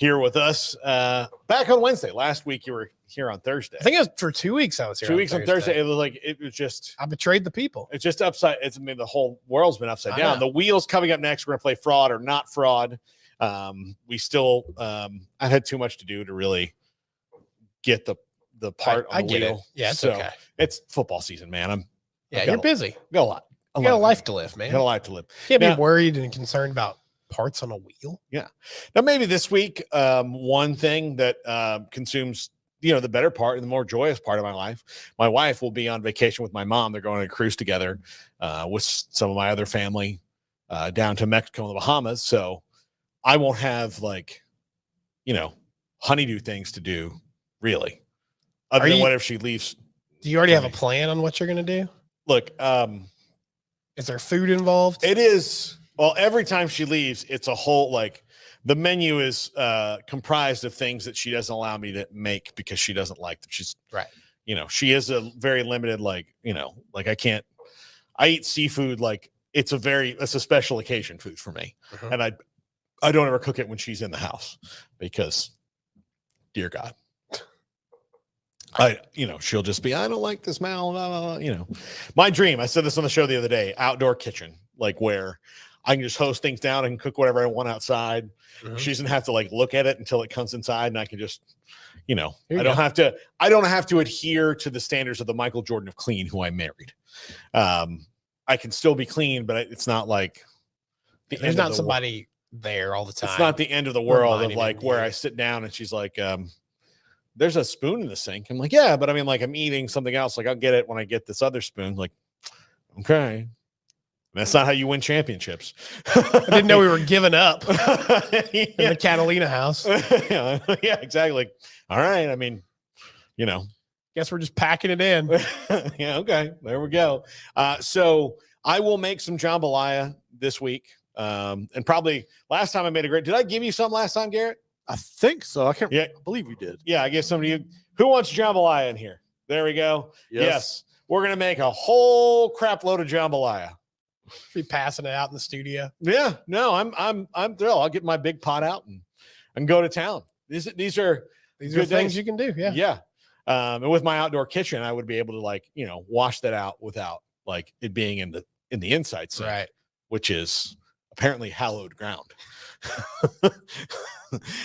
here with us. Back on Wednesday. Last week you were here on Thursday. I think it was for 2 weeks I was here. 2 weeks on Thursday. It was just I betrayed the people. It's just upside. The whole world's been upside down. The wheel's coming up next. We're gonna play fraud or not fraud. We still I've had too much to do to really get the part on the wheel. Yeah, it's okay. It's football season, man. You're busy. Got a lot. You got a life to live, man. Got a life to live. Can't be worried and concerned about parts on a wheel. Yeah. Now maybe this week, one thing that consumes the better part and the more joyous part of my life. My wife will be on vacation with my mom. They're going on a cruise together with some of my other family down to Mexico and the Bahamas. So I won't have honeydew things to do really. Other than what if she leaves? Do you already have a plan on what you're going to do? Look, is there food involved? It is. Well, every time she leaves, it's a whole the menu is comprised of things that she doesn't allow me to make because she doesn't like them. She's right. She is a very limited, I eat seafood it's a special occasion food for me. And I don't ever cook it when she's in the house because, dear God. She'll just be, I don't like the smell. My dream, I said this on the show the other day, outdoor kitchen, where I can just hose things down and cook whatever I want outside. She doesn't have to look at it until it comes inside. And I can just, I don't have to adhere to the standards of the Michael Jordan of clean who I married. I can still be clean, but it's not there's not somebody there all the time. It's not the end of the world of where I sit down and she's like, there's a spoon in the sink. I'm like, yeah, but I mean, I'm eating something else. I'll get it when I get this other spoon. Okay. That's not how you win championships. I didn't know we were giving up in the Catalina house. Yeah, exactly. All right. I mean, guess we're just packing it in. Yeah. Okay. There we go. So I will make some jambalaya this week. And probably last time I made did I give you some last time, Garrett? I think so. I believe you did. Yeah, I guess some of you. Who wants jambalaya in here? There we go. Yes. We're gonna make a whole crap load of jambalaya. Be passing it out in the studio. Yeah. No, I'm thrilled. I'll get my big pot out and go to town. These are things you can do. Yeah. Yeah. And with my outdoor kitchen, I would be able to wash that out without it being in the inside sink, right? Which is apparently hallowed ground.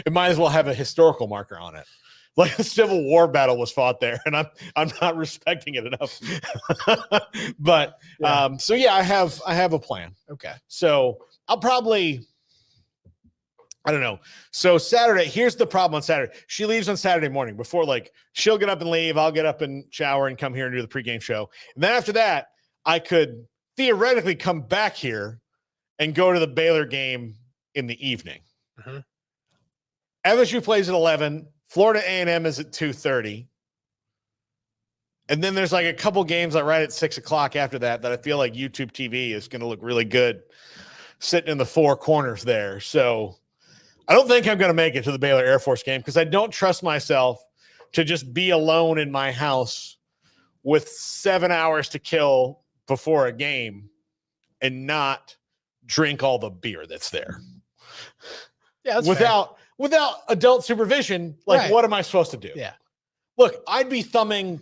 It might as well have a historical marker on it. A Civil War battle was fought there, and I'm not respecting it enough. But so yeah, I have a plan. Okay. So I'll probably, I don't know. So Saturday, here's the problem on Saturday. She leaves on Saturday morning before she'll get up and leave. I'll get up and shower and come here and do the pregame show. And then after that, I could theoretically come back here and go to the Baylor game in the evening. FSU plays at 11. Florida A&M is at 2:30. And then there's a couple games right at 6 o'clock after that I feel like YouTube TV is going to look really good sitting in the four corners there. So I don't think I'm going to make it to the Baylor Air Force game because I don't trust myself to just be alone in my house with 7 hours to kill before a game and not drink all the beer that's there. Yeah, that's without adult supervision, what am I supposed to do? Yeah. Look, I'd be thumbing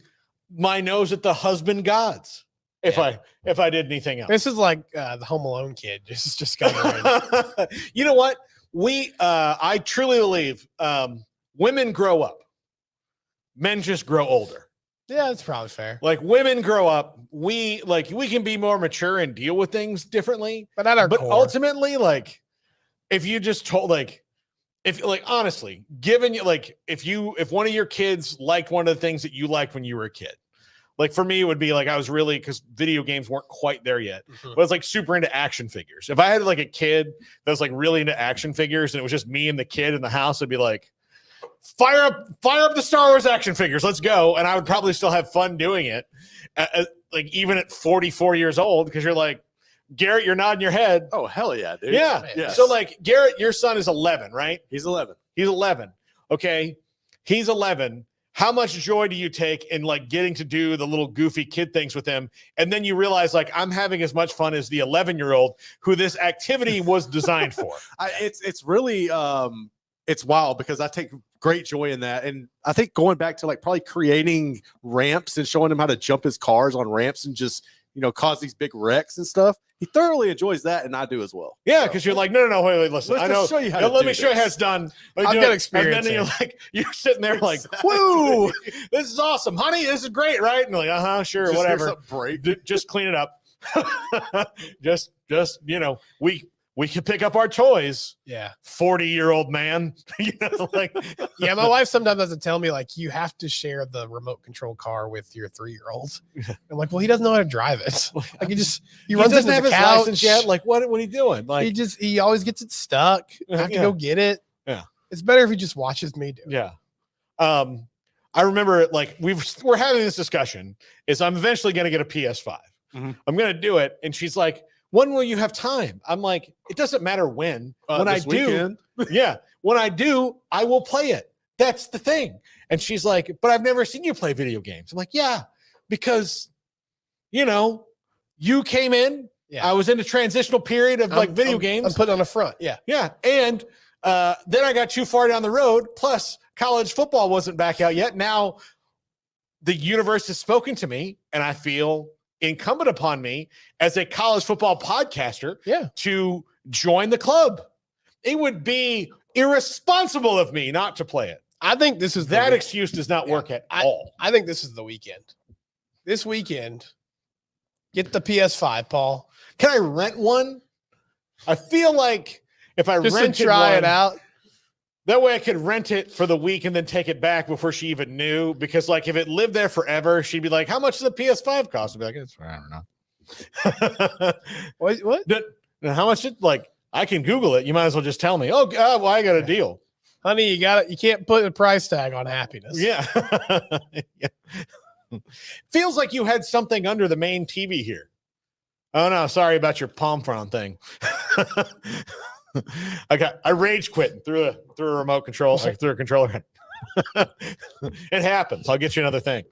my nose at the husband gods if I did anything else. This is the Home Alone kid. Just coming in. You know what? I truly believe women grow up. Men just grow older. Yeah, that's probably fair. Women grow up. We can be more mature and deal with things differently. But at our core. Ultimately, if you just told honestly, given you if one of your kids liked one of the things that you liked when you were a kid, for me it would be I was really, because video games weren't quite there yet, but I was super into action figures. If I had a kid that was really into action figures and it was just me and the kid in the house, I'd be fire up the Star Wars action figures, let's go. And I would probably still have fun doing it, even at 44 years old, because you're Garrett, you're nodding your head. Oh, hell yeah, dude. Yeah. Yes. So Garrett, your son is 11, right? He's 11. He's 11. Okay. He's 11. How much joy do you take in getting to do the little goofy kid things with him? And then you realize I'm having as much fun as the 11-year-old who this activity was designed for. It's really it's wild because I take great joy in that. And I think going back to like probably creating ramps and showing him how to jump his cars on ramps and just, cause these big wrecks and stuff. He thoroughly enjoys that, and I do as well. Yeah, because you're like, no, wait, listen. Let's I know. show you how to let do me show you how this. it's done. I've got experience. And then here. you're like, you're sitting there like, Exactly. woo, this is awesome, honey. This is great, right? And you're like, sure, Just whatever. hear something break. Just clean it up. just we can pick up our toys. Yeah. 40-year-old man. Like yeah, my wife sometimes doesn't tell me like you have to share the remote control car with your 3-year-old. I'm like, well, he doesn't know how to drive it. Like he runs doesn't into have the his couch. license yet. Like what are you doing? Like he always gets it stuck. I have to go get it. Yeah. It's better if he just watches me do it. Yeah. I remember like we're having this discussion is I'm eventually going to get a PS5. Mhm. I'm going to do it. And she's like, when will you have time? I'm like, it doesn't matter when I This do. weekend. Yeah. When I do, I will play it. That's the thing. And she's like, but I've never seen you play video games. I'm like, yeah, because, you came in. Yeah. I was in a transitional period of video games. I'm putting on a front. Yeah. Yeah. And then I got too far down the road. Plus, college football wasn't back out yet. Now, the universe has spoken to me, and I feel incumbent upon me as a college football podcaster to join the club. It would be irresponsible of me not to play it. I think this is That excuse does not work at all. I think this is the weekend. This weekend, get the PS5, Paul. Can I rent one? I feel like if I Just rented to try one, it out. that way I could rent it for the week and then take it back before she even knew. Because like if it lived there forever, she'd be like, how much does the PS5 cost? I'd be like, I don't know. What? How much it like I can Google it. You might as well just tell me. Oh God, well, I got a deal. Honey, you can't put a price tag on happiness. Yeah. Yeah. Feels like you had something under the main TV here. Oh no, sorry about your palm front thing. I rage quit through a remote control, through a controller. It happens. I'll get you another thing.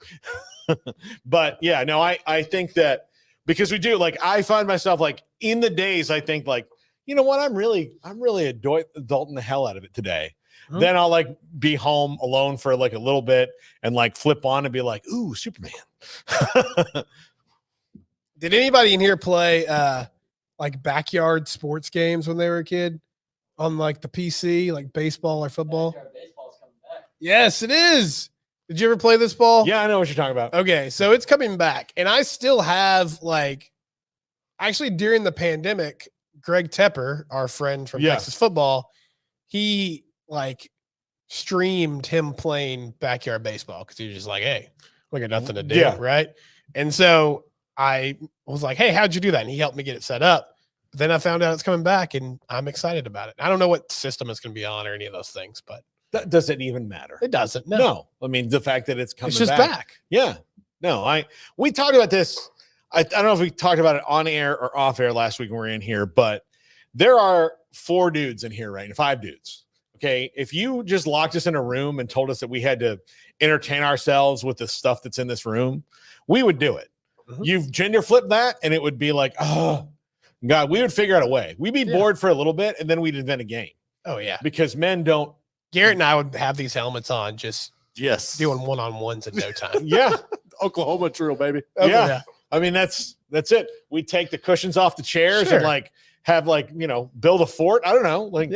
But yeah, no, I think that because we do, like, I find myself like in the days, I think like, you know what, I'm really adulting the hell out of it today. Huh? Then I'll like be home alone for like a little bit and like flip on and be like, ooh, Superman. Did anybody in here play like backyard sports games when they were a kid on like the PC, like baseball or football? Baseball's coming back. Yes, it is. Did you ever play this ball? Yeah, I know what you're talking about. Okay, so it's coming back, and I still have like, actually during the pandemic, Greg Tepper, our friend from Texas football, he like streamed him playing backyard baseball because he was just like, hey, we got nothing to do, right? And so I was like, hey, how'd you do that? And he helped me get it set up. But then I found out it's coming back, and I'm excited about it. I don't know what system it's going to be on or any of those things, but Does it even matter? it doesn't. No. I mean, the fact that it's coming it's just back. back. Yeah. No, we talked about this. I don't know if we talked about it on air or off air last week when we were in here, but there are 4 dudes in here, right? 5 dudes. Okay. If you just locked us in a room and told us that we had to entertain ourselves with the stuff that's in this room, we would do it. Mhm. You've gender flipped that, and it would be like, oh, God, we would figure out a way. We'd be bored for a little bit, and then we'd invent a game. Oh, yeah. Because men don't. Garrett and I would have these helmets on, just doing one-on-ones in no time. Yeah. Oklahoma drill, baby. Yeah. I mean, that's it. We take the cushions off the chairs and like have like, build a fort. I don't know. Like,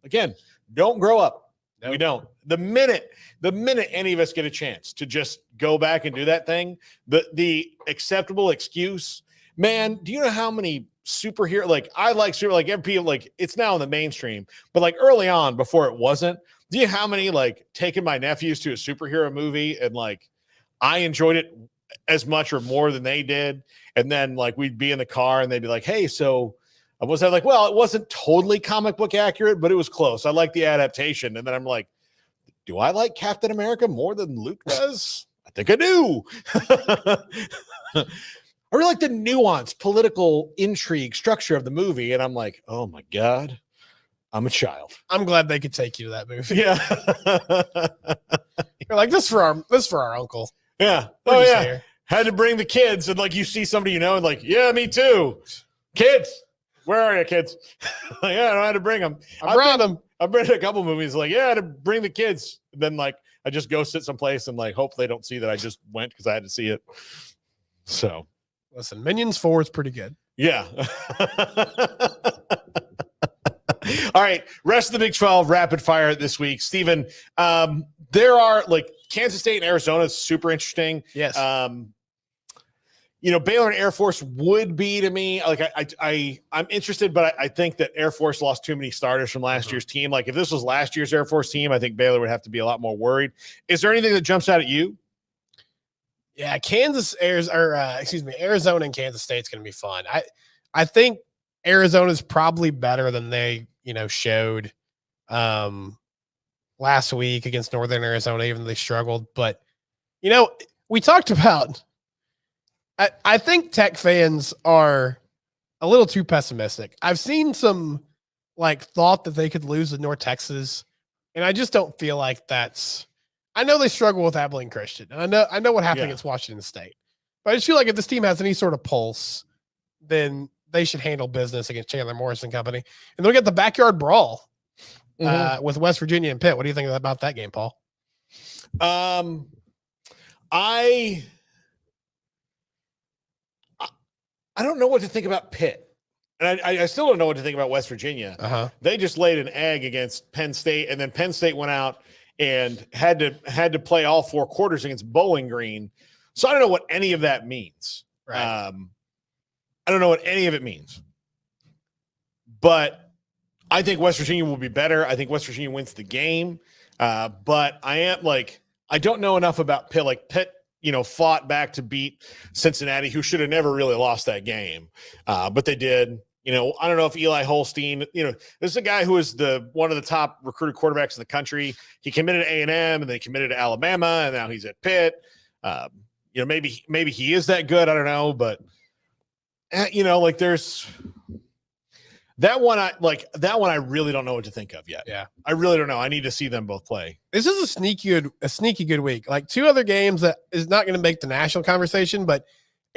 again, don't grow up. Nope. We don't. The minute any of us get a chance to just go back and do that thing, the acceptable excuse, man, do you know how many superhero, like I like super, like every people, like it's now in the mainstream, but like early on before it wasn't, do you know how many like taking my nephews to a superhero movie and like I enjoyed it as much or more than they did. And then like we'd be in the car and they'd be like, hey, so I was like, well, it wasn't totally comic book accurate, but it was close. I like the adaptation. And then I'm like, do I like Captain America more than Luke does? I think I do. I really like the nuanced political intrigue structure of the movie. And I'm like, oh my God, I'm a child. I'm glad they could take you to that movie. Yeah. You're like, this for our uncle. Yeah. We're Had to bring the kids, and like you see somebody and like, yeah, me too. Kids. where are you kids? Like, yeah, I don't know how to bring them. I brought them. I've been to a couple movies like, yeah, to bring the kids. And then like, I just go sit someplace and like, hope they don't see that I just went because I had to see it. So listen, Minions 4 is pretty good. Yeah. All right. Rest of the Big 12 rapid fire this week. Steven, there are like Kansas State and Arizona is super interesting. Yes. Baylor and Air Force would be to me like I'm interested, but I think that Air Force lost too many starters from last year's team. Like if this was last year's Air Force team, I think Baylor would have to be a lot more worried. Is there anything that jumps out at you? Yeah, Arizona and Kansas State's going to be fun. I think Arizona's probably better than they, showed last week against Northern Arizona, even though they struggled. But, we talked about I think Tech fans are a little too pessimistic. I've seen some thought that they could lose to North Texas, and I just don't feel like that's. I know they struggle with Abilene Christian, and I know what happened against Washington State, but I just feel like if this team has any sort of pulse, then they should handle business against Chandler Morris and company. And they'll get the Backyard Brawl with West Virginia and Pitt. What do you think about that game, Paul? I don't know what to think about Pitt. And I still don't know what to think about West Virginia. They just laid an egg against Penn State, and then Penn State went out and had to play all 4 quarters against Bowling Green. So I don't know what any of that means. Right. I don't know what any of it means. But I think West Virginia will be better. I think West Virginia wins the game. But I don't know enough about Pitt. Like Pitt, fought back to beat Cincinnati, who should have never really lost that game. But they did. I don't know if Eli Holstein, this is a guy who is one of the top recruited quarterbacks in the country. He committed to A&M and then he committed to Alabama, and now he's at Pitt. Maybe he is that good. I don't know, but there's that one. I really don't know what to think of yet. Yeah, I really don't know. I need to see them both play. This is a sneaky good week. Like 2 other games that is not going to make the national conversation, but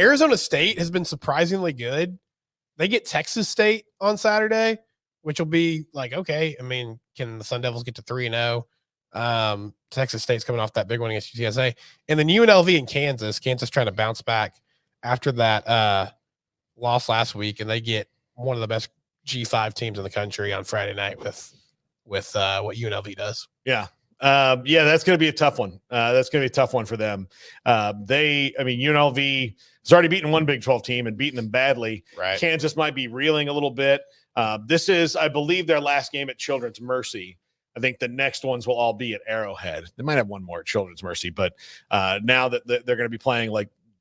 Arizona State has been surprisingly good. They get Texas State on Saturday, which will be okay. I mean, can the Sun Devils get to 3-0? Texas State's coming off that big one against UTSA. And then UNLV and Kansas trying to bounce back after that loss last week, and they get one of the best G5 teams in the country on Friday night with what UNLV does. Yeah. That's going to be a tough one. That's going to be a tough one for them. UNLV has already beaten one Big 12 team and beaten them badly. Right. Kansas might be reeling a little bit. This is, I believe, their last game at Children's Mercy. I think the next ones will all be at Arrowhead. They might have one more at Children's Mercy, but now that they're going to be playing,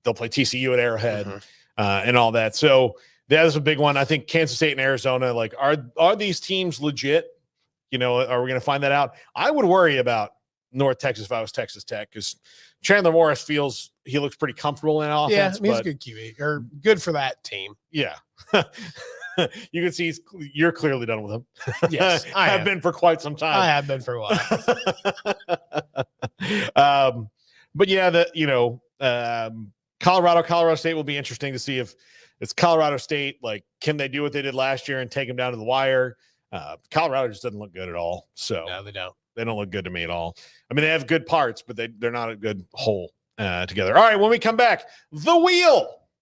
they'll play TCU at Arrowhead and all that. So that is a big one. I think Kansas State and Arizona, are these teams legit? Are we going to find that out? I would worry about North Texas if I was Texas Tech, because Chandler Morris he looks pretty comfortable in offense. Yeah, he's a good QB, or good for that team. Yeah. You can see you're clearly done with him. Yes, I have been for quite some time. I have been for a while. But yeah, Colorado State will be interesting to see if it's Colorado State. Can they do what they did last year and take them down to the wire? Colorado just doesn't look good at all. So no, they don't. They don't look good to me at all. I mean, they have good parts, but they're not a good whole together. All right, when we come back, the wheel.